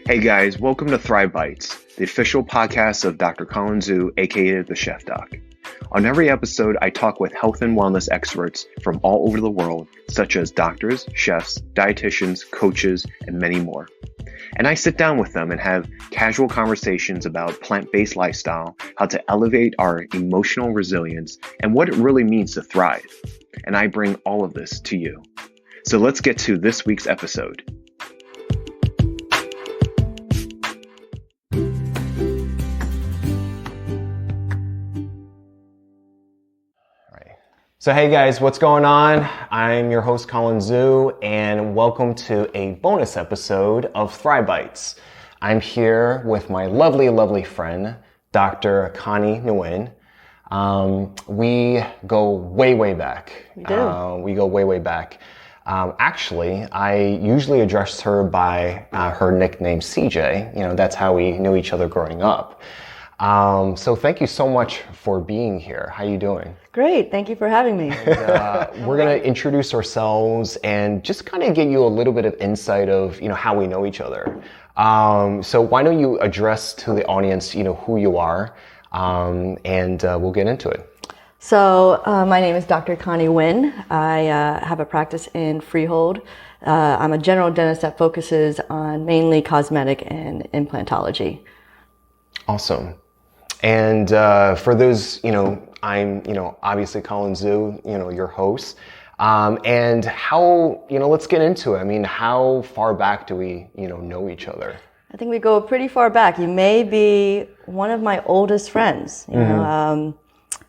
Hey guys, welcome to Thrive Bites, the official podcast of Dr. Colin Zhu, aka the Chef Doc. On every episode, I talk with health and wellness experts from all over the world, such as doctors, chefs, dietitians, coaches, and many more. And I sit down with them and have casual conversations about plant-based lifestyle, how to elevate our emotional resilience, and what it really means to thrive. And I bring all of this to you. So let's get to this week's episode. So hey guys, what's going on? I'm your host Colin Zhu, and welcome to a bonus episode of Thrive Bites. I'm here with my lovely friend, Dr. Khani Nguyen. We go way back. We do. We go way back. Actually, I usually address her by her nickname CJ. You know, that's how we knew each other growing up. So thank you so much for being here. How you doing? Great. Thank you for having me. And, we're going to introduce ourselves and just kind of get you a little bit of insight of, how we know each other. So why don't you address to the audience, who you are, and we'll get into it. So my name is Dr. Khani Nguyen. I have a practice in Freehold. I'm a general dentist that focuses on mainly cosmetic and implantology. Awesome. And for those, I'm, obviously Colin Zhu, your host. And how, let's get into it. I mean, how far back do we, know each other? I think we go pretty far back. You may be one of my oldest friends. You know,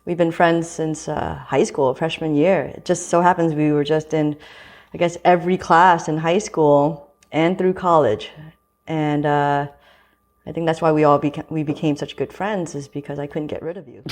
we've been friends since high school, freshman year. It just so happens we were just in, I guess, every class in high school and through college. And I think that's why we became such good friends, is because I couldn't get rid of you.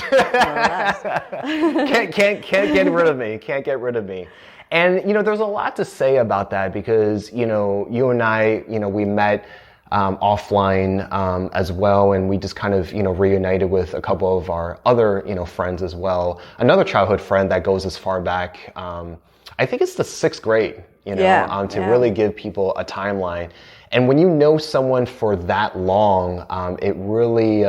Can't get rid of me. Can't get rid of me. And there's a lot to say about that because you and I we met offline as well, and we just kind of reunited with a couple of our other friends as well. Another childhood friend that goes as far back. I think it's the 6th grade. To really give people a timeline. And when you know someone for that long, it really,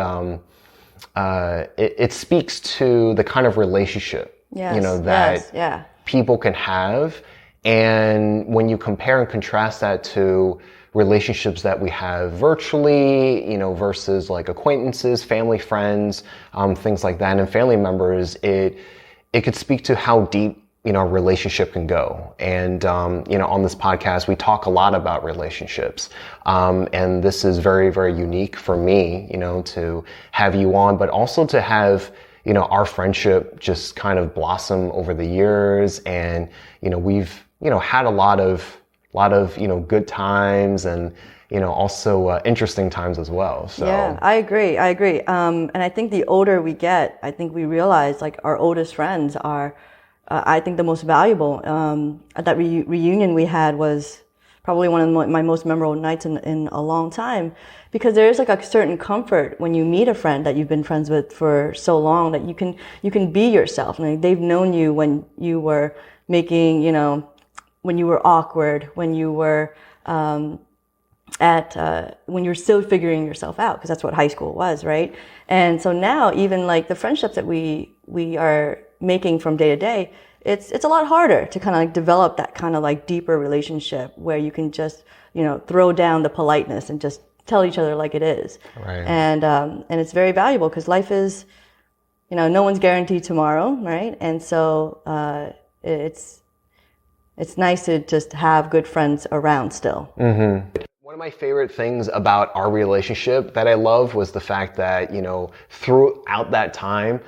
it speaks to the kind of relationship, that people can have. And when you compare and contrast that to relationships that we have virtually, versus like acquaintances, family, friends, things like that, and family members, it could speak to how deep relationship can go. And, on this podcast, we talk a lot about relationships. And this is very, very unique for me, to have you on, but also to have, our friendship just kind of blossom over the years. And, we've, had a lot of, good times and, also interesting times as well. So yeah, I agree. And I think the older we get, I think we realize like our oldest friends are, I think the most valuable. That reunion we had was probably one of my most memorable nights in a long time, because there is like a certain comfort when you meet a friend that you've been friends with for so long that you can be yourself. And they've known you when you were making, when you were awkward, when you were when you're still figuring yourself out, because that's what high school was, right? And so now even like the friendships that we are making from day to day, it's a lot harder to kind of like develop that kind of like deeper relationship where you can just throw down the politeness and just tell each other like it is. Right. And it's very valuable because life is, no one's guaranteed tomorrow, right? And so it's nice to just have good friends around still. Mm-hmm. One of my favorite things about our relationship that I love was the fact that throughout that time,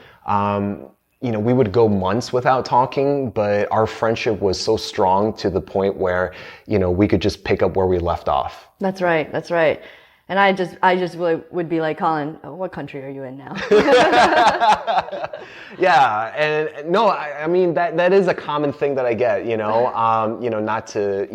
we would go months without talking, but our friendship was so strong to the point where, we could just pick up where we left off. That's right. And I just would be like, Colin, what country are you in now? Yeah, and no, I mean that is a common thing that I get, not to,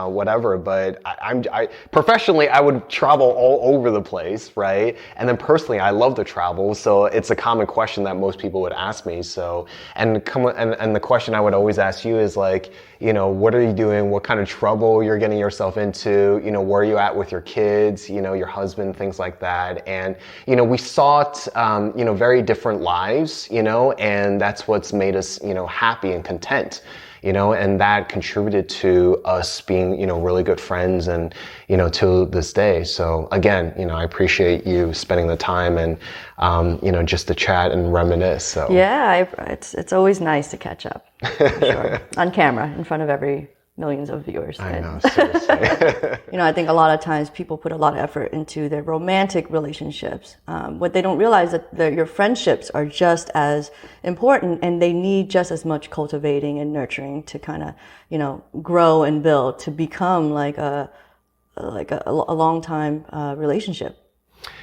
whatever, but I professionally I would travel all over the place, right? And then personally, I love to travel, so it's a common question that most people would ask me. So, and the question I would always ask you is like, what are you doing? What kind of trouble you're getting yourself into? Where are you at with your kids? Your husband, things like that. And, we sought, very different lives, and that's what's made us, happy and content. And that contributed to us being, really good friends and, to this day. So again, I appreciate you spending the time and, just to chat and reminisce. So yeah, it's always nice to catch up, for sure. On camera in front of millions of viewers. I know, seriously. I think a lot of times people put a lot of effort into their romantic relationships. What they don't realize that your friendships are just as important, and they need just as much cultivating and nurturing to kind of, grow and build to become like a long time relationship.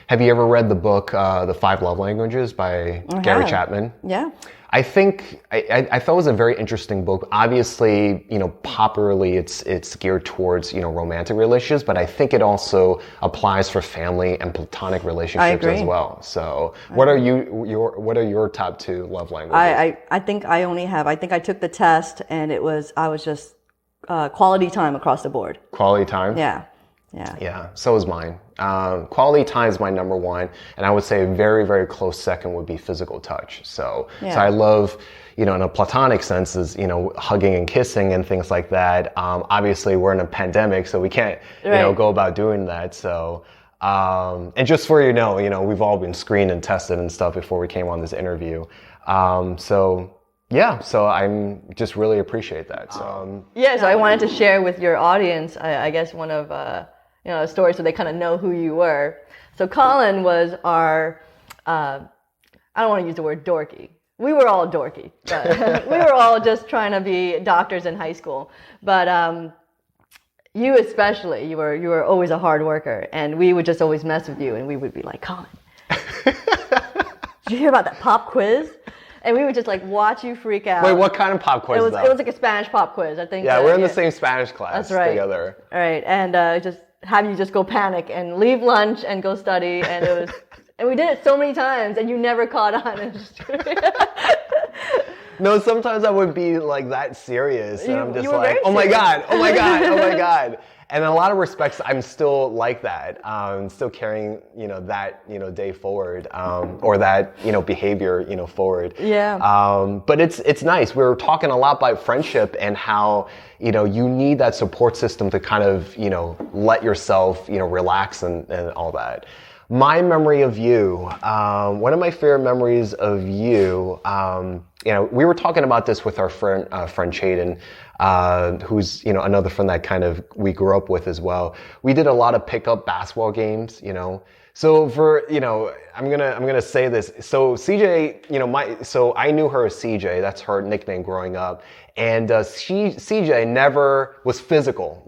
Have you ever read the book, The 5 Love Languages by Gary Chapman? Yeah. I think I thought it was a very interesting book. Obviously, popularly it's geared towards, romantic relationships, but I think it also applies for family and platonic relationships as well. So what are your top 2 love languages? I think I took the test, and I was just quality time across the board. Quality time? Yeah. Yeah, so is mine. Quality time is my number 1, and I would say a very, very close second would be physical touch. So I love, in a platonic sense is, hugging and kissing and things like that. Obviously we're in a pandemic, so we can't, go about doing that. So, and just for we've all been screened and tested and stuff before we came on this interview. So I'm just really appreciate that. So, so I wanted to share with your audience, I guess one of, a story so they kind of know who you were. So Colin was our, I don't want to use the word dorky. We were all dorky, but we were all just trying to be doctors in high school. But you especially, you were always a hard worker, and we would just always mess with you, and we would be like, Colin, did you hear about that pop quiz? And we would just watch you freak out. Wait, what kind of pop quiz? It was like a Spanish pop quiz, I think. Yeah, we're in the same Spanish class together. All right, and just have you just go panic and leave lunch and go study, and it was, and we did it so many times, and you never caught on. No, sometimes I would be that serious, and I'm just like, oh my god, oh my god, oh my god. And in a lot of respects, I'm still like that. Still carrying, that, day forward, or that, behavior, forward. Yeah. But it's nice. We were talking a lot about friendship and how, you need that support system to kind of, let yourself, relax and all that. My memory of you, one of my favorite memories of you, we were talking about this with our friend Chaden, who's, another friend that kind of we grew up with as well. We did a lot of pickup basketball games, So for, I'm gonna say this. So CJ, so I knew her as CJ. That's her nickname growing up. And CJ never was physical.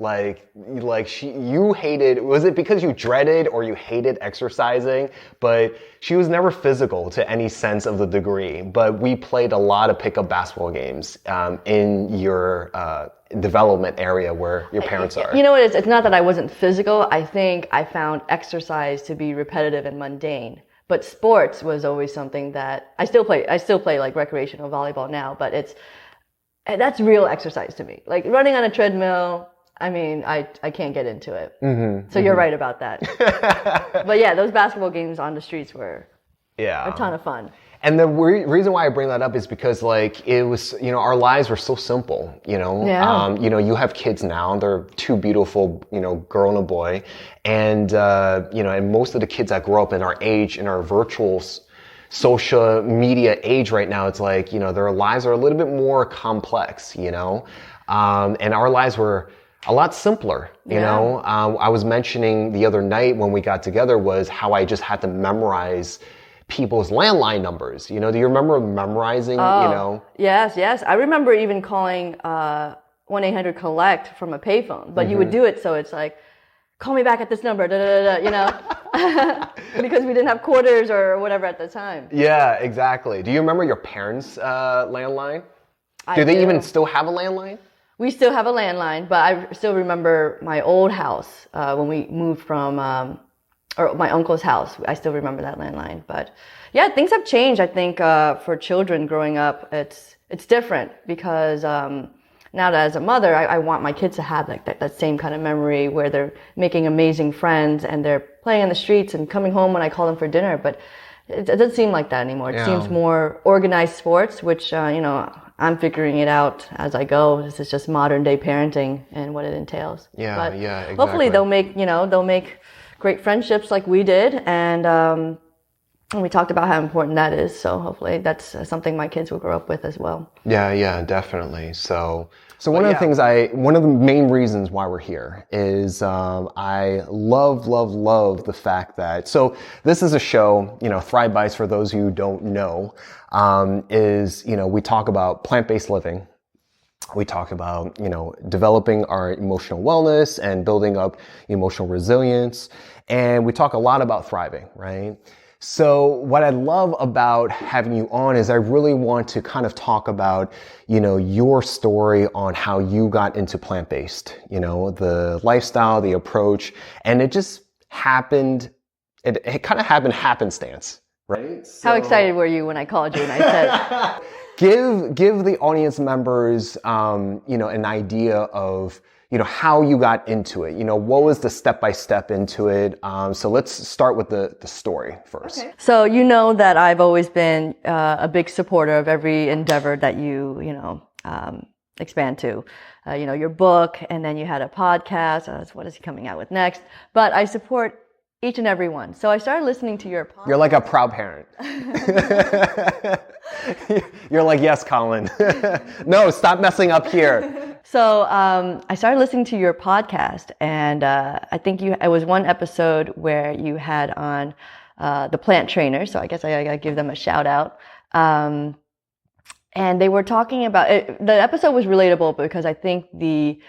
You hated. Was it because you dreaded or you hated exercising? But she was never physical to any sense of the degree. But we played a lot of pickup basketball games in your development area where your parents are. You know what? It's not that I wasn't physical. I think I found exercise to be repetitive and mundane. But sports was always something that I still play recreational volleyball now, but that's real exercise to me. Like running on a treadmill, I can't get into it. So you're right about that. But yeah, those basketball games on the streets were a ton of fun. And the reason why I bring that up is because it was, our lives were so simple, Yeah. You have kids now, they're 2 beautiful, girl and a boy. And, and most of the kids that grow up in our age, in our virtual social media age right now, it's their lives are a little bit more complex, and our lives were a lot simpler, you know. I was mentioning the other night when we got together was how I just had to memorize people's landline numbers. Do you remember memorizing, Yes. I remember even calling 1-800-COLLECT from a payphone, but you would do it so it's like, call me back at this number, because we didn't have quarters or whatever at the time. Yeah, exactly. Do you remember your parents' landline? Do they even still have a landline? We still have a landline, but I still remember my old house when we moved from, or my uncle's house. I still remember that landline. But yeah, things have changed. I think for children growing up, it's different because now that as a mother, I want my kids to have like that same kind of memory where they're making amazing friends and they're playing in the streets and coming home when I call them for dinner. But it doesn't seem like that anymore. It seems more organized sports, which, I'm figuring it out as I go. This is just modern day parenting and what it entails. But exactly. Hopefully they'll make great friendships like we did. And we talked about how important that is. So hopefully that's something my kids will grow up with as well. Yeah, definitely. So one of the main reasons why we're here is I love the fact that, so this is a show, Thrive Bites, for those who don't know, is, we talk about plant-based living. We talk about, developing our emotional wellness and building up emotional resilience. And we talk a lot about thriving, right? So what I love about having you on is I really want to kind of talk about, your story on how you got into plant-based, the lifestyle, the approach, and it just happened. It kind of happened happenstance, right? How excited were you when I called you and I said, give the audience members, an idea of, how you got into it. What was the step-by-step into it? So let's start with the story first. Okay. So that I've always been a big supporter of every endeavor that you expand to. Your book, and then you had a podcast. What is he coming out with next? But I support each and every one. So I started listening to your podcast. You're like a proud parent. You're like, yes, Colin. No, stop messing up here. So I started listening to your podcast, and I think it was one episode where you had on the plant trainer. So I guess I gotta give them a shout out. And they were talking about it. The episode was relatable because I think the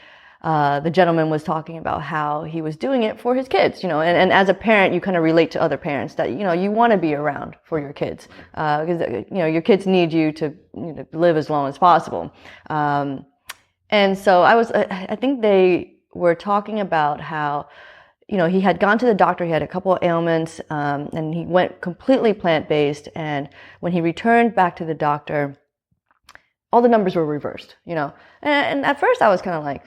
gentleman was talking about how he was doing it for his kids, and as a parent, you kind of relate to other parents that, you want to be around for your kids, because, your kids need you to live as long as possible. And so I think they were talking about how, he had gone to the doctor, he had a couple of ailments, and he went completely plant-based. And when he returned back to the doctor, all the numbers were reversed, and at first I was kind of like,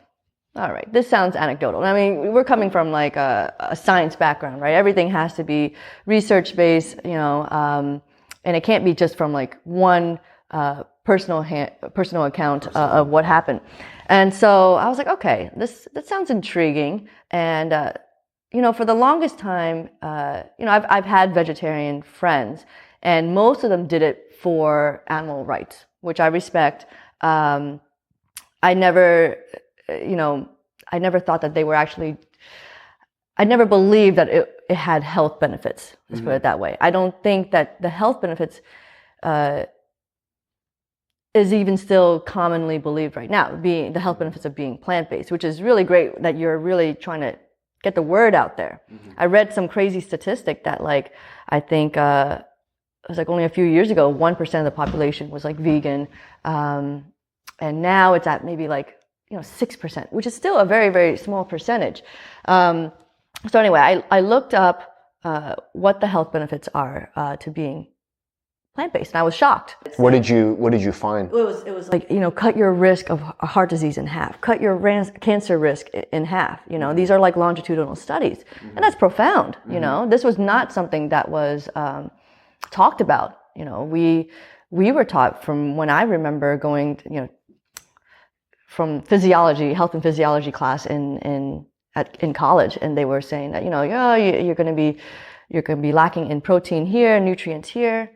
all right, this sounds anecdotal. I mean, we're coming from like a science background, right? Everything has to be research-based, and it can't be just from like one personal account of what happened. And so I was like, okay, that sounds intriguing. And for the longest time, I've had vegetarian friends, and most of them did it for animal rights, which I respect. I never thought that they were actually, I never believed that it had health benefits. Let's put it that way. I don't think that the health benefits is even still commonly believed right now, being the health benefits of being plant-based, which is really great that you're really trying to get the word out there. I read some crazy statistic that I think it was only a few years ago, 1% of the population was vegan. And now it's at maybe 6%, which is still a very, very small percentage. So anyway, I looked up what the health benefits are to being plant-based, and I was shocked. What did you find? It was cut your risk of heart disease in half, cut your cancer risk in half. These are longitudinal studies, and that's profound. This was not something that was talked about. We were taught from when I remember going from health and physiology class in college, and they were saying that you're going to be lacking in protein here, nutrients here.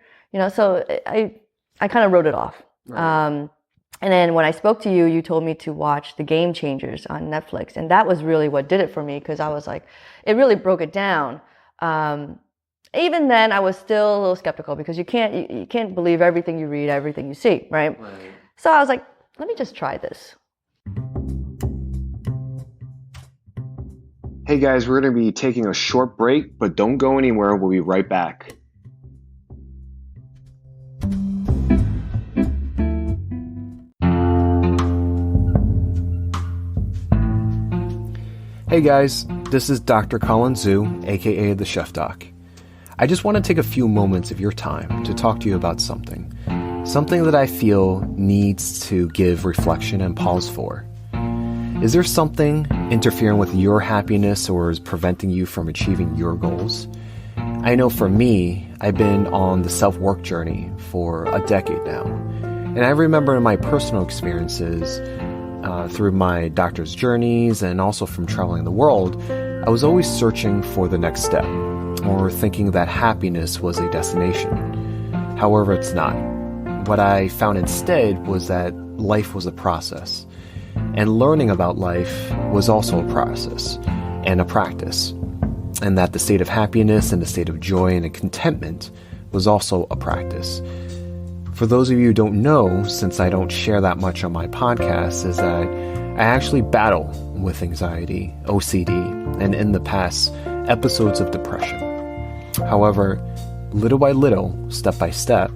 So I kind of wrote it off. Right. And then when I spoke to you, you told me to watch The Game Changers on Netflix, and that was really what did it for me, because I was like, it really broke it down. Even then, I was still a little skeptical, because you can't believe everything you read, everything you see, right? So I was like, let me just try this. Hey guys, we're going to be taking a short break, but don't go anywhere. We'll be right back. Hey guys, this is Dr. Colin Zhu, aka The Chef Doc. I just want to take a few moments of your time to talk to you about something something that I feel needs to give reflection and pause for. Is there something interfering with your happiness or is preventing you from achieving your goals? I know for me, I've been on the self-work journey for a decade now. And I remember in my personal experiences, through my doctor's journeys and also from traveling the world, I was always searching for the next step or thinking that happiness was a destination. However, it's not. What I found instead was that life was a process. And learning about life was also a process and a practice. And that the state of happiness and the state of joy and contentment was also a practice. For those of you who don't know, since I don't share that much on my podcast, is that I actually battle with anxiety, OCD, and in the past, episodes of depression. However, little by little, step by step,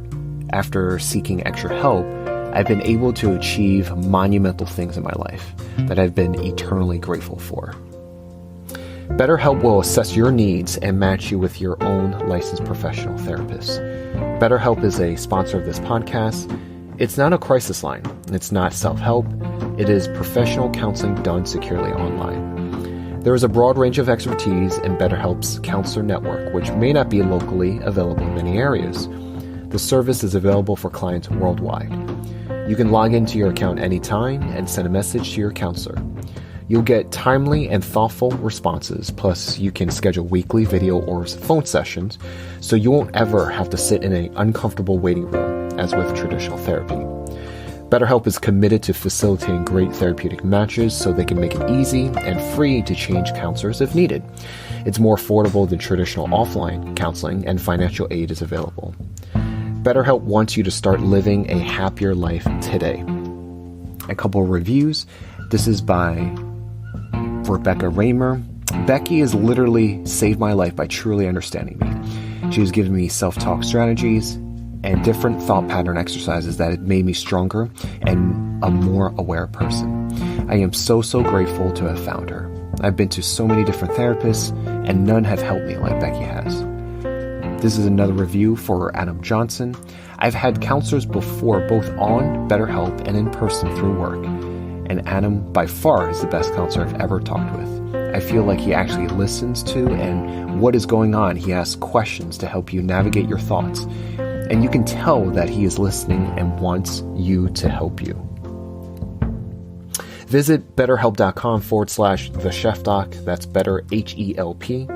after seeking extra help, I've been able to achieve monumental things in my life that I've been eternally grateful for. BetterHelp will assess your needs and match you with your own licensed professional therapist. BetterHelp is a sponsor of this podcast. It's not a crisis line. It's not self-help. It is professional counseling done securely online. There is a broad range of expertise in BetterHelp's counselor network, which may not be locally available in many areas. The service is available for clients worldwide. You can log into your account anytime and send a message to your counselor. You'll get timely and thoughtful responses, plus you can schedule weekly video or phone sessions, so you won't ever have to sit in an uncomfortable waiting room, as with traditional therapy. BetterHelp is committed to facilitating great therapeutic matches so they can make it easy and free to change counselors if needed. It's more affordable than traditional offline counseling, and financial aid is available. BetterHelp wants you to start living a happier life today. A couple of reviews. This is by Rebecca Raymer. Becky has literally saved my life by truly understanding me. She has given me self-talk strategies and different thought pattern exercises that have made me stronger and a more aware person. I am so grateful to have found her. I've been to so many different therapists and none have helped me like Becky has. This is another review for Adam Johnson. I've had counselors before, both on BetterHelp and in person through work. And Adam, by far, is the best counselor I've ever talked with. I feel like he actually listens to and what is going on. He asks questions to help you navigate your thoughts. And you can tell that he is listening and wants you to help you. Visit betterhelp.com/thechefdoc, that's better HELP,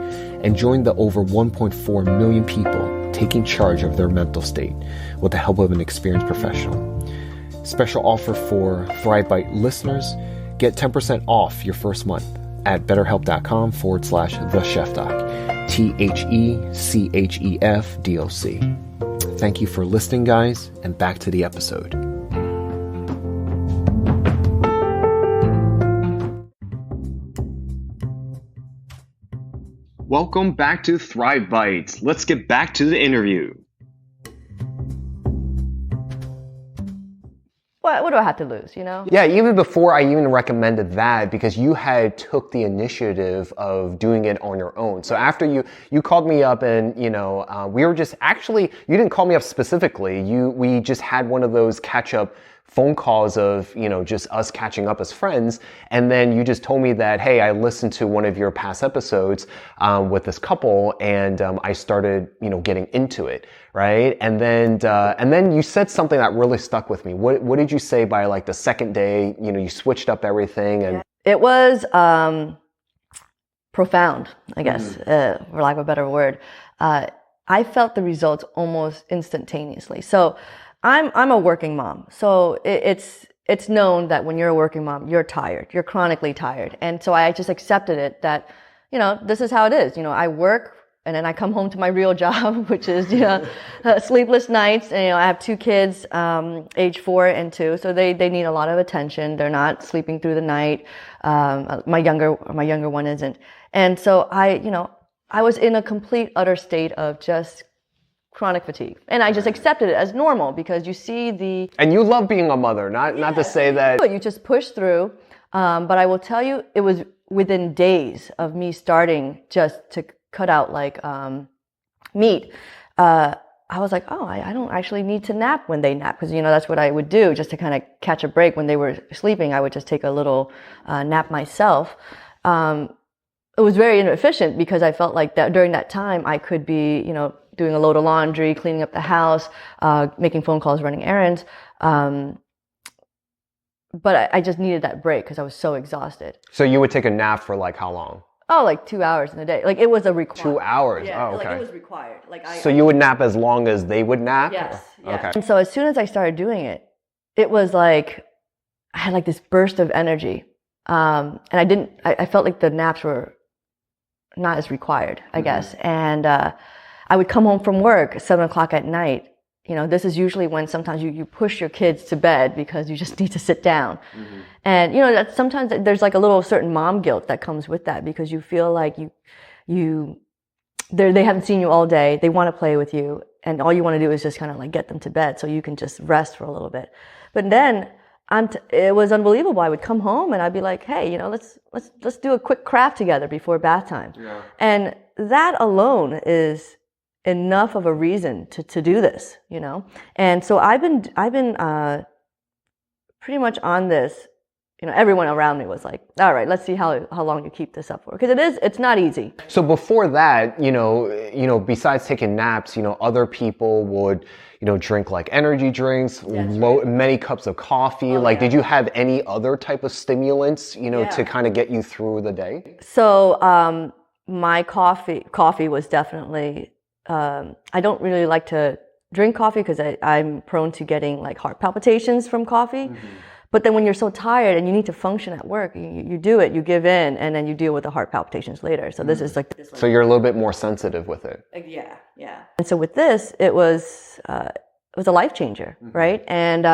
and join the over 1.4 million people taking charge of their mental state with the help of an experienced professional. Special offer for ThriveBite listeners. Get 10% off your first month at betterhelp.com/thechefdoc. THECHEFDOC. Thank you for listening, guys, and back to the episode. Welcome back to ThriveBite. Let's get back to the interview. What do I have to lose, you know? Yeah, even before I even recommended that, because you had took the initiative of doing it on your own. So after you called me up and, we were just actually, you didn't call me up specifically. We just had one of those catch-up phone calls of, just us catching up as friends. And then you just told me that, hey, I listened to one of your past episodes with this couple and I started, getting into it, right? And then you said something that really stuck with me. What did you say by like the second day, you switched up everything? And it was profound, I guess, for lack of a better word. I felt the results almost instantaneously. So I'm a working mom, so it's known that when you're a working mom, you're tired, you're chronically tired. And so I just accepted it that, this is how it is. I work and then I come home to my real job, which is, sleepless nights. And, I have two kids, age 4 and 2. So they need a lot of attention. They're not sleeping through the night. My younger one isn't. And so I was in a complete utter state of just chronic fatigue. And I just accepted it as normal because you see And you love being a mother, not to say that. But you just push through. But I will tell you, it was within days of me starting just to cut out like meat. I was like, oh, I don't actually need to nap when they nap, because, that's what I would do just to kind of catch a break when they were sleeping. I would just take a little nap myself. It was very inefficient because I felt like that during that time I could be, doing a load of laundry, cleaning up the house, making phone calls, running errands. But I just needed that break because I was so exhausted. So you would take a nap for like how long? Oh, like 2 hours in a day. Like it was a required. 2 hours? Yeah, oh, okay. Like it was required. So you would nap as long as they would nap? Yes. Or? Okay. And so as soon as I started doing it, it was like, I had like this burst of energy. And I felt like the naps were not as required, I guess. And I would come home from work at 7:00 at night. This is usually when sometimes you push your kids to bed because you just need to sit down. And, that sometimes there's like a little certain mom guilt that comes with that because you feel like they haven't seen you all day. They want to play with you. And all you want to do is just kind of like get them to bed so you can just rest for a little bit. But then it was unbelievable. I would come home and I'd be like, hey, let's do a quick craft together before bath time. Yeah. And that alone is enough of a reason to do this, And so I've been pretty much on this. Everyone around me was like, all right, let's see how long you keep this up for. Because it's not easy. So before that, besides taking naps, other people would, drink like energy drinks, many cups of coffee. Did you have any other type of stimulants, to kind of get you through the day? So, my coffee was definitely, I don't really like to drink coffee because I'm prone to getting like heart palpitations from coffee. But then when you're so tired and you need to function at work, you do it, you give in, and then you deal with the heart palpitations later. So this is like... So you're a little bit more sensitive with it. Yeah. And so with this, it was a life changer, right? And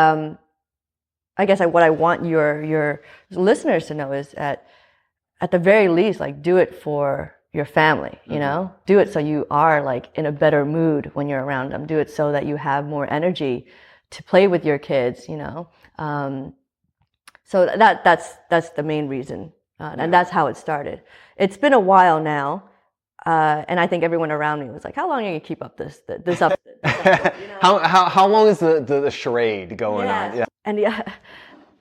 I guess what I want your listeners to know is that at the very least, like do it for your family, do it so you are like in a better mood when you're around them. Do it so that you have more energy to play with your kids, So that's the main reason, and that's how it started. It's been a while now, and I think everyone around me was like, "How long are you gonna keep up this up?" How long is the charade going on? Yeah.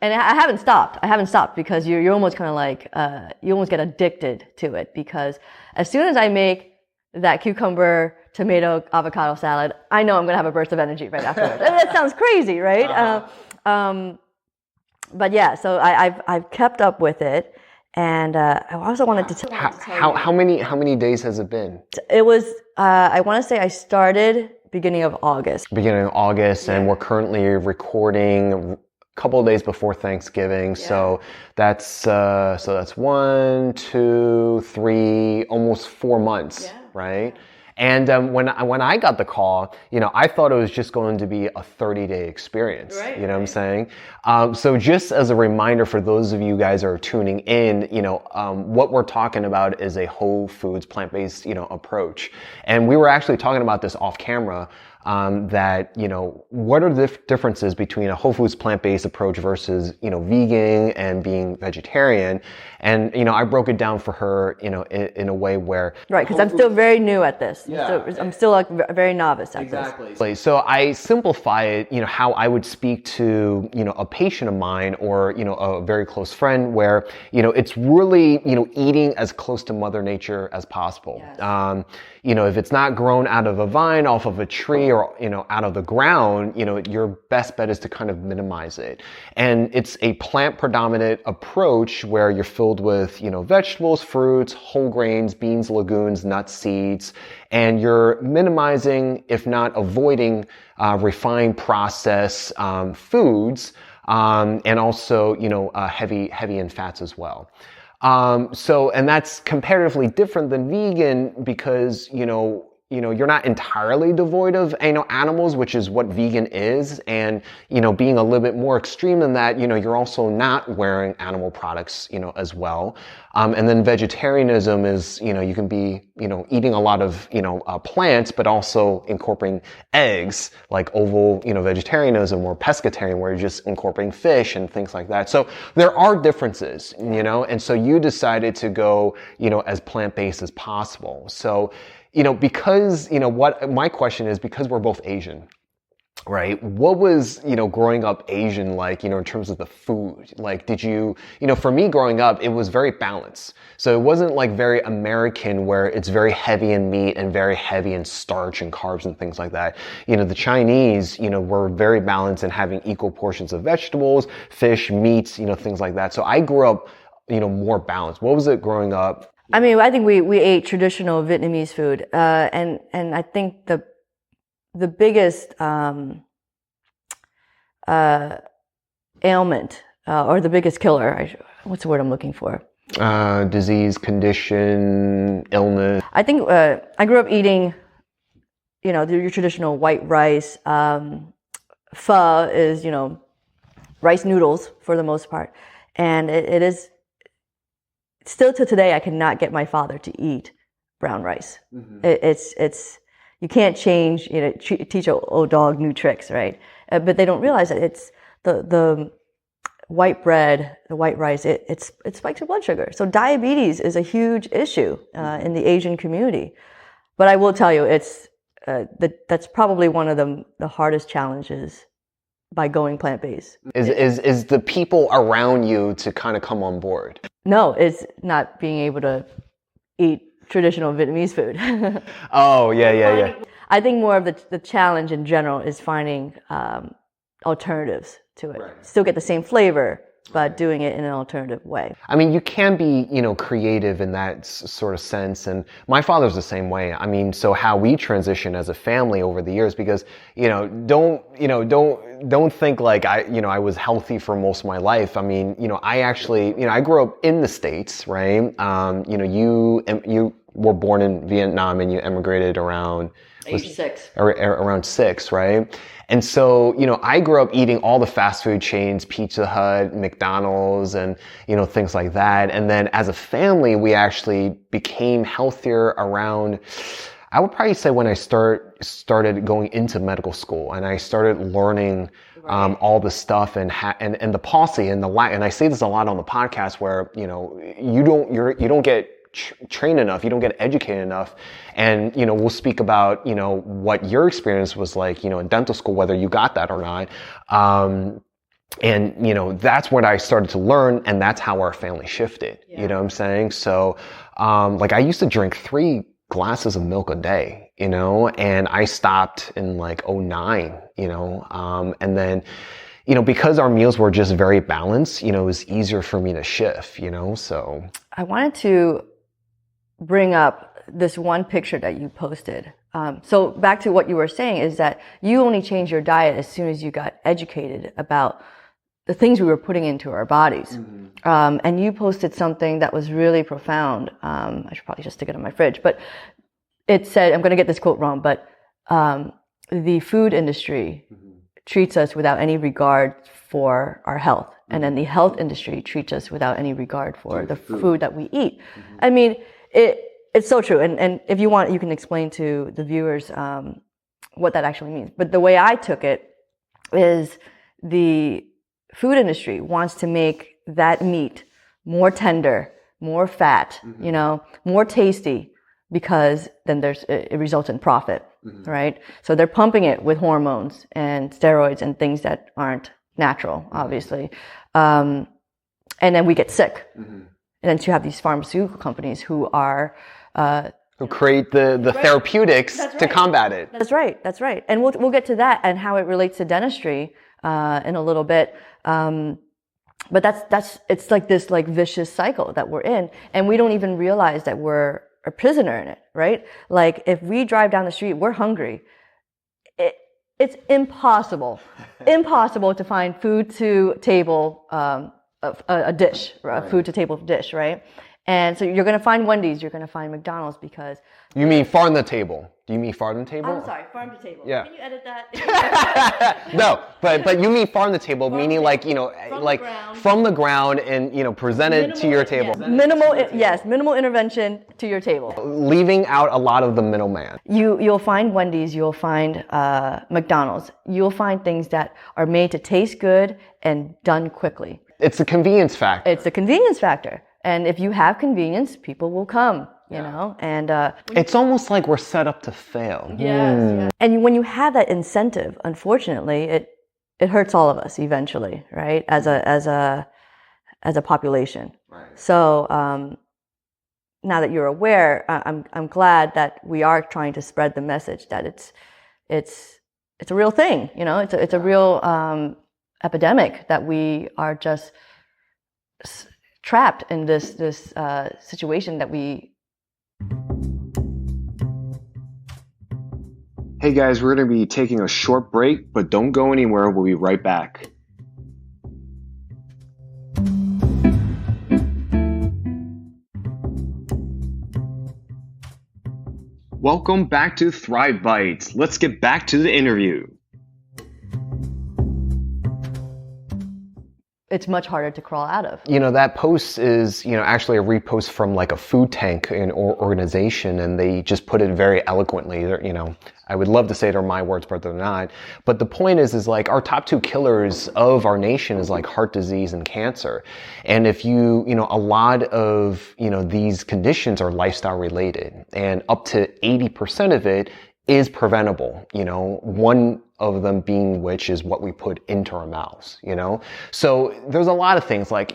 And I haven't stopped. I haven't stopped because you're almost kind of like you almost get addicted to it because as soon as I make that cucumber, tomato, avocado salad, I know I'm gonna have a burst of energy right afterwards. And that sounds crazy, right? But yeah, so I've kept up with it, and I also wanted to tell you. How many days has it been? It was I want to say I started beginning of August. Beginning of August, and we're currently recording a couple of days before Thanksgiving. Yeah. So that's 1, 2, 3, almost 4 months, right? And when I got the call, I thought it was just going to be a 30-day experience. Right, what I'm saying? So just as a reminder for those of you guys who are tuning in, what we're talking about is a whole foods, plant-based, approach. And we were actually talking about this off camera. That, what are the differences between a whole foods plant-based approach versus, vegan and being vegetarian. And, I broke it down for her, in a way where... Right, because I'm still very new at this. Yeah. I'm still like very novice at this. Exactly. So I simplify it, how I would speak to, a patient of mine or, a very close friend where, it's really, eating as close to Mother Nature as possible. Yes. If it's not grown out of a vine, off of a tree, or, out of the ground, your best bet is to kind of minimize it. And it's a plant predominant approach where you're filled with, vegetables, fruits, whole grains, beans, legumes, nuts, seeds, and you're minimizing, if not avoiding, refined processed foods, and also, heavy in fats as well. And that's comparatively different than vegan because, you're not entirely devoid of, animals, which is what vegan is. And, being a little bit more extreme than that, you're also not wearing animal products, as well. And then vegetarianism is, you can be, eating a lot of, plants, but also incorporating eggs, like oval, vegetarianism or pescatarian, where you're just incorporating fish and things like that. So there are differences, and so you decided to go, as plant-based as possible. So, because, what my question is, because we're both Asian, right? What was, growing up Asian like, in terms of the food? Like, did you, for me growing up, it was very balanced. So it wasn't like very American where it's very heavy in meat and very heavy in starch and carbs and things like that. The Chinese, were very balanced in having equal portions of vegetables, fish, meats, things like that. So I grew up, more balanced. What was it growing up? I mean, I think we ate traditional Vietnamese food. And I think the biggest ailment or the biggest killer, what's the word I'm looking for? Disease, condition, illness. I think I grew up eating, your traditional white rice. Pho is, rice noodles for the most part. And it is, still to today, I cannot get my father to eat brown rice. Mm-hmm. It's you can't change, teach an old dog new tricks, right? But they don't realize that it's the white bread, the white rice, it spikes your blood sugar. So diabetes is a huge issue in the Asian community. But I will tell you, that's probably one of the hardest challenges by going plant-based. Is the people around you to kind of come on board? No, it's not being able to eat traditional Vietnamese food. Oh, yeah. I think more of the challenge in general is finding alternatives to it. Right. Still get the same flavor, but doing it in an alternative way. I mean, you can be, creative in that sort of sense. And my father's the same way. I mean, so how we transition as a family over the years, because, don't think like I was healthy for most of my life. I mean, I actually, I grew up in the States, right? You were born in Vietnam and you emigrated around age 6. Around 6, right? And so, I grew up eating all the fast food chains, Pizza Hut, McDonald's, and, things like that. And then as a family, we actually became healthier around, I would probably say when I started going into medical school and I started learning all the stuff and the policy and and I say this a lot on the podcast where, you don't get trained enough, you don't get educated enough. And, we'll speak about, what your experience was like, in dental school, whether you got that or not. And, that's what I started to learn, and that's how our family shifted. Yeah. You know what I'm saying? So, I used to drink 3 glasses of milk a day, and I stopped in like 2009, and then, because our meals were just very balanced, it was easier for me to shift, so. I wanted to bring up this one picture that you posted. So back to what you were saying is that you only changed your diet as soon as you got educated about the things we were putting into our bodies. Mm-hmm. And you posted something that was really profound. I should probably just stick it on my fridge, but it said, I'm going to get this quote wrong, but the food industry treats us without any regard for our health. And then the health industry treats us without any regard for the food that we eat. Mm-hmm. I mean, it's so true. And if you want, you can explain to the viewers what that actually means. But the way I took it is the food industry wants to make that meat more tender, more fat, more tasty, because then it results in profit, right? So they're pumping it with hormones and steroids and things that aren't natural, obviously. And then we get sick. And then you have these pharmaceutical companies who are who create the therapeutics to combat it. That's right. And we'll get to that and how it relates to dentistry in a little bit. But it's like this vicious cycle that we're in, and we don't even realize that we're a prisoner in it, right? Like if we drive down the street, we're hungry. It's impossible to find food to table. A dish, a food to table dish, right? And so you're going to find Wendy's, you're going to find McDonald's because... You mean farm to table? Do you mean farm to table? I'm sorry, farm to table. Yeah. Can you edit that? No, but you mean farm to table, meaning from the ground and, presented to your table. Yes. Minimal intervention to your table. Leaving out a lot of the middleman. You'll find Wendy's, you'll find McDonald's. You'll find things that are made to taste good and done quickly. It's a convenience factor. It's a convenience factor. And if you have convenience, people will come. you know? And it's almost like we're set up to fail. Yes. And when you have that incentive, unfortunately, it hurts all of us eventually, right? As a population. Right. So now that you're aware, I'm glad that we are trying to spread the message that it's a real thing, you know. It's a real epidemic that we are just trapped in this situation that we. Hey guys, we're going to be taking a short break, but don't go anywhere. We'll be right back. Welcome back to Thrive Bites. Let's get back to the interview. It's much harder to crawl out of. You know, that post is, actually a repost from like a food tank organization, and they just put it very eloquently. I would love to say they're my words, but they're not. But the point is like our top 2 killers of our nation is like heart disease and cancer. And if a lot of, these conditions are lifestyle related, and up to 80% of it is preventable, one of them being which is what we put into our mouths, So there's a lot of things like,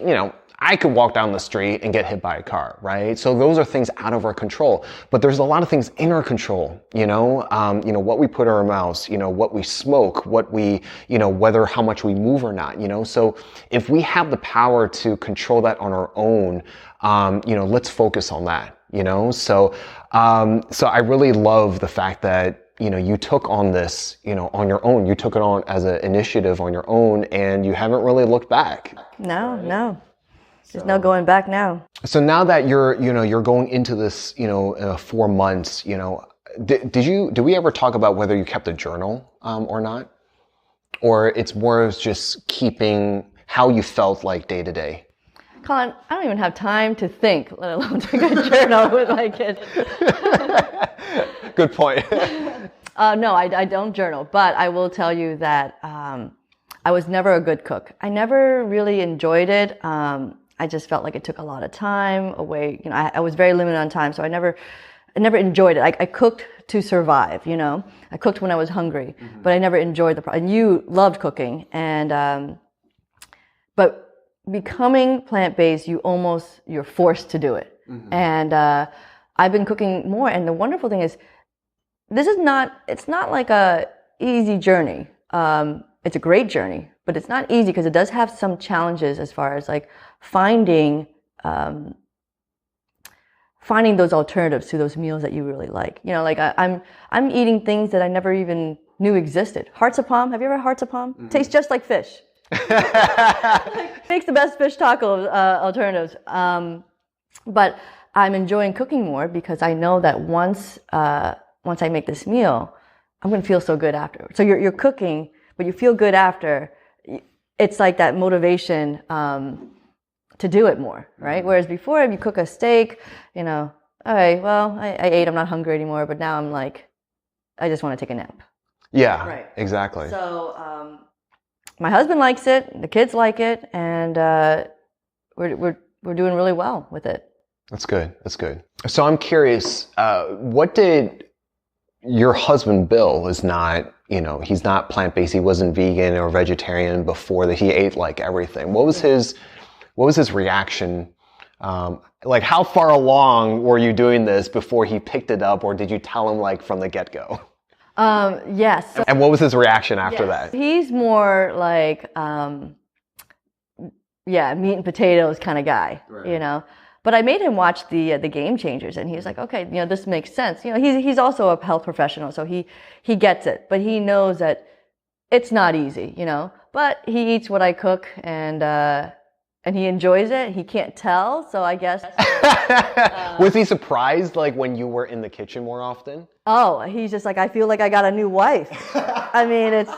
I could walk down the street and get hit by a car, right? So those are things out of our control, but there's a lot of things in our control, what we put in our mouths, what we smoke, what we, how much we move or not, So if we have the power to control that on our own, let's focus on that. So I really love the fact that, you took on this, on your own. You took it on as an initiative on your own, and you haven't really looked back. No. There's no going back now. So now that you're going into this, 4 months, did we ever talk about whether you kept a journal, or not? Or it's more of just keeping how you felt like day to day? Colin, I don't even have time to think, let alone take a journal with my kids. Good point. No, I don't journal, but I will tell you that I was never a good cook. I never really enjoyed it. I just felt like it took a lot of time away. I was very limited on time, so I never enjoyed it. I cooked to survive, I cooked when I was hungry, but I never enjoyed and you loved cooking, and but becoming plant-based, you're forced to do it. And I've been cooking more, and the wonderful thing is, it's not like a easy journey. It's a great journey, but it's not easy because it does have some challenges as far as like finding those alternatives to those meals that you really like. Like I'm eating things that I never even knew existed. Hearts of palm. Have you ever had hearts of palm? Tastes just like fish. Makes the best fish taco alternatives. But I'm enjoying cooking more because I know that once I make this meal, I'm going to feel so good after. So you're cooking, but you feel good after. It's like that motivation to do it more, right? Whereas before, if you cook a steak, all right, well, I ate, I'm not hungry anymore, but now I'm like, I just want to take a nap. Yeah, right. Exactly. So my husband likes it, the kids like it, and we're doing really well with it. That's good. So I'm curious, what did your husband Bill is not, he's not plant-based, he wasn't vegan or vegetarian before that, he ate like everything. What was his reaction? Like how far along were you doing this before he picked it up, or did you tell him like from the get-go? Yes. And what was his reaction after that? He's more like, meat and potatoes kind of guy, right. But I made him watch the Game Changers, and he was like, okay, this makes sense. He's also a health professional, so he gets it, but he knows that it's not easy, But he eats what I cook, and he enjoys it. He can't tell, so I guess. Was he surprised, like when you were in the kitchen more often? Oh, he's just like, I feel like I got a new wife. I mean, it's.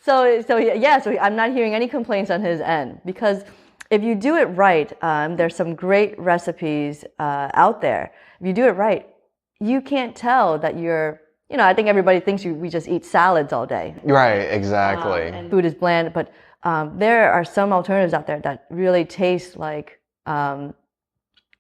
So I'm not hearing any complaints on his end, because if you do it right, there's some great recipes out there. If you do it right, you can't tell that you're, I think everybody thinks we just eat salads all day. Right, exactly. And food is bland, but there are some alternatives out there that really taste like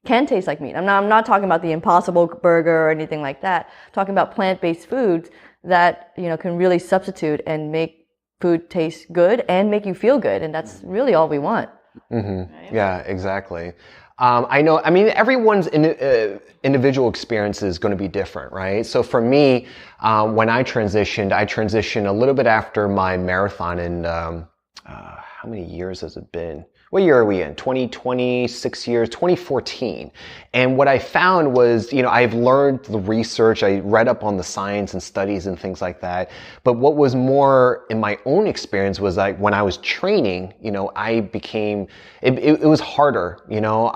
can taste like meat. I'm not talking about the Impossible Burger or anything like that. I'm talking about plant-based foods that, you know, can really substitute and make food taste good and make you feel good. And that's really all we want. Mm-hmm. Right? Yeah, exactly. I know, I mean, everyone's individual experience is going to be different, right? So for me, when I transitioned a little bit after my marathon in, how many years has it been? What year are we in? 2020, 6 years, 2014. And what I found was, you know, I've learned the research, I read up on the science and studies and things like that. But what was more in my own experience was like when I was training, you know, I became, it was harder, you know,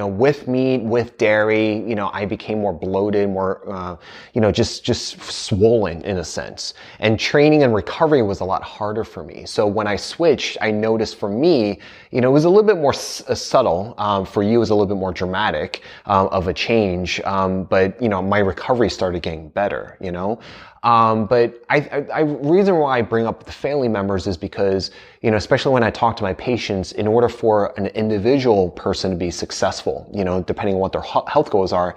with meat, with dairy, you know, I became more bloated, more, you know, just swollen in a sense. And training and recovery was a lot harder for me. So when I switched, I noticed for me, you know, it was a little bit more subtle. For you, it was a little bit more dramatic of a change. But, you know, my recovery started getting better, you know. But reason why I bring up the family members is because, you know, especially when I talk to my patients, in order for an individual person to be successful, you know, depending on what their health goals are,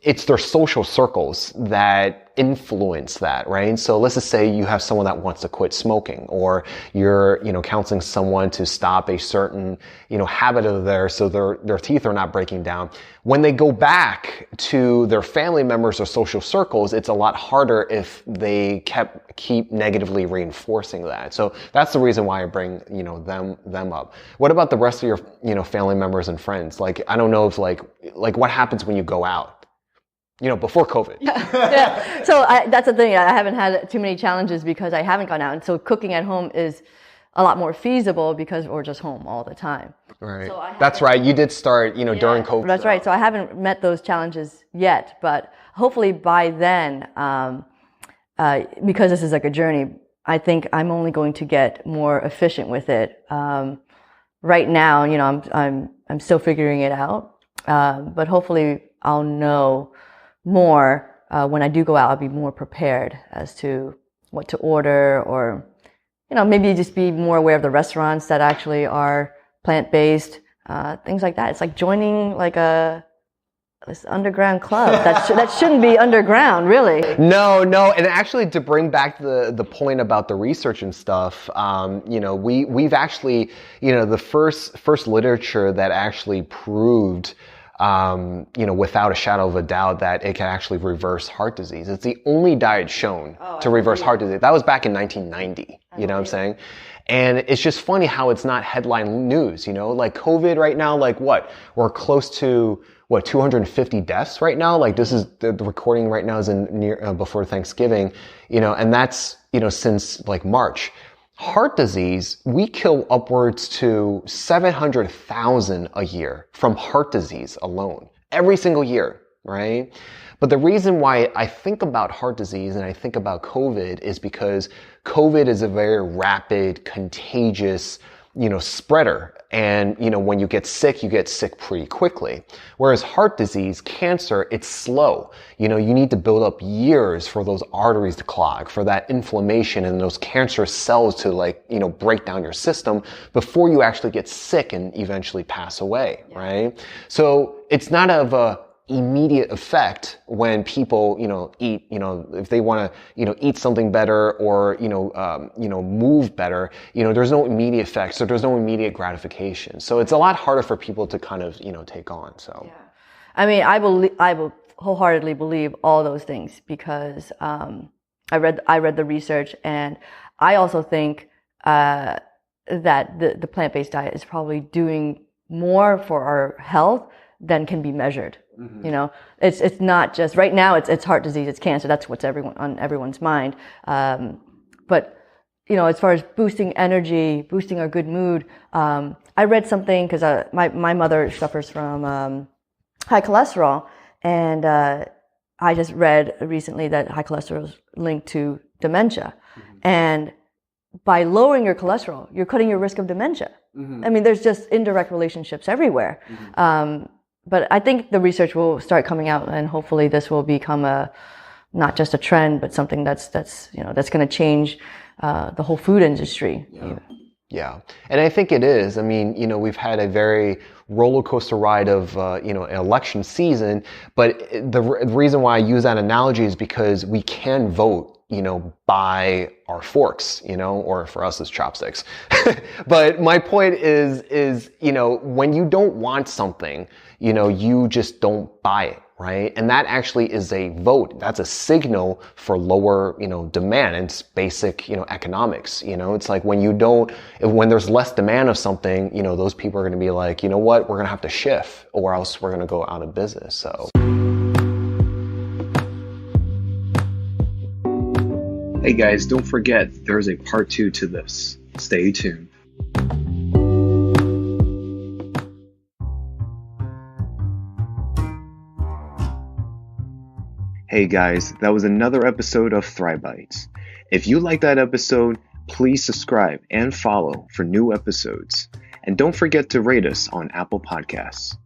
it's their social circles that influence that, right? So let's just say you have someone that wants to quit smoking, or you're, you know, counseling someone to stop a certain, you know, habit of theirs so their teeth are not breaking down. When they go back to their family members or social circles, it's a lot harder if they keep negatively reinforcing that. So that's the reason why I bring, you know, them up. What about the rest of your, you know, family members and friends? Like, I don't know if like what happens when you go out? You know, before COVID. Yeah. So that's the thing. I haven't had too many challenges because I haven't gone out. And so cooking at home is a lot more feasible because we're just home all the time. Right. So that's right. You did start, you know, during COVID. That's right. So I haven't met those challenges yet, but hopefully by then, because this is like a journey, I think I'm only going to get more efficient with it. Right now, you know, I'm still figuring it out. But hopefully I'll know more when I do go out. I'll be more prepared as to what to order, or, you know, maybe just be more aware of the restaurants that actually are plant-based, things like that. It's like joining like this underground club that shouldn't be underground, really. No, and actually, to bring back the point about the research and stuff, you know, we've actually, you know, the first literature that actually proved, you know, without a shadow of a doubt that it can actually reverse heart disease. It's the only diet shown to reverse heart disease. That was back in 1990. You know what I'm saying? And it's just funny how it's not headline news, you know, like COVID right now, like what? We're close to 250 deaths right now. Like this is the recording right now is before Thanksgiving, you know, and that's, you know, since like March. Heart disease, we kill upwards to 700,000 a year from heart disease alone, every single year, right? But the reason why I think about heart disease and I think about COVID is because COVID is a very rapid, contagious, you know, spreader. And, you know, when you get sick pretty quickly. Whereas heart disease, cancer, it's slow. You know, you need to build up years for those arteries to clog, for that inflammation and those cancerous cells to, like, you know, break down your system before you actually get sick and eventually pass away, right? So it's not of a immediate effect when people, you know, eat, you know, if they want to, you know, eat something better or, you know, move better, you know, there's no immediate effect. So there's no immediate gratification. So it's a lot harder for people to kind of, you know, take on. So, yeah. I mean, I will wholeheartedly believe all those things because, I read the research, and I also think, that the plant-based diet is probably doing more for our health than can be measured. Mm-hmm. You know, it's not just right now. It's heart disease, it's cancer. That's what's on everyone's mind. But you know, as far as boosting energy, boosting our good mood, I read something because my mother suffers from high cholesterol, and I just read recently that high cholesterol is linked to dementia, mm-hmm. and by lowering your cholesterol, you're cutting your risk of dementia. Mm-hmm. I mean, there's just indirect relationships everywhere. Mm-hmm. But I think the research will start coming out, and hopefully this will become not just a trend, but something that's going to change the whole food industry. Yeah. Yeah. And I think it is. I mean, we've had a very roller coaster ride of, an election season, but the reason why I use that analogy is because we can vote, by our forks, or for us it's chopsticks. But my point is, when you don't want something, you just don't buy it. Right? And that actually is a vote. That's a signal for lower, demand. And it's basic, economics. It's like when there's less demand of something, those people are going to be like, you know what, we're going to have to shift or else we're going to go out of business. So. Hey guys, don't forget there's a part 2 to this. Stay tuned. Hey guys, that was another episode of Thrive Bites. If you like that episode, please subscribe and follow for new episodes. And don't forget to rate us on Apple Podcasts.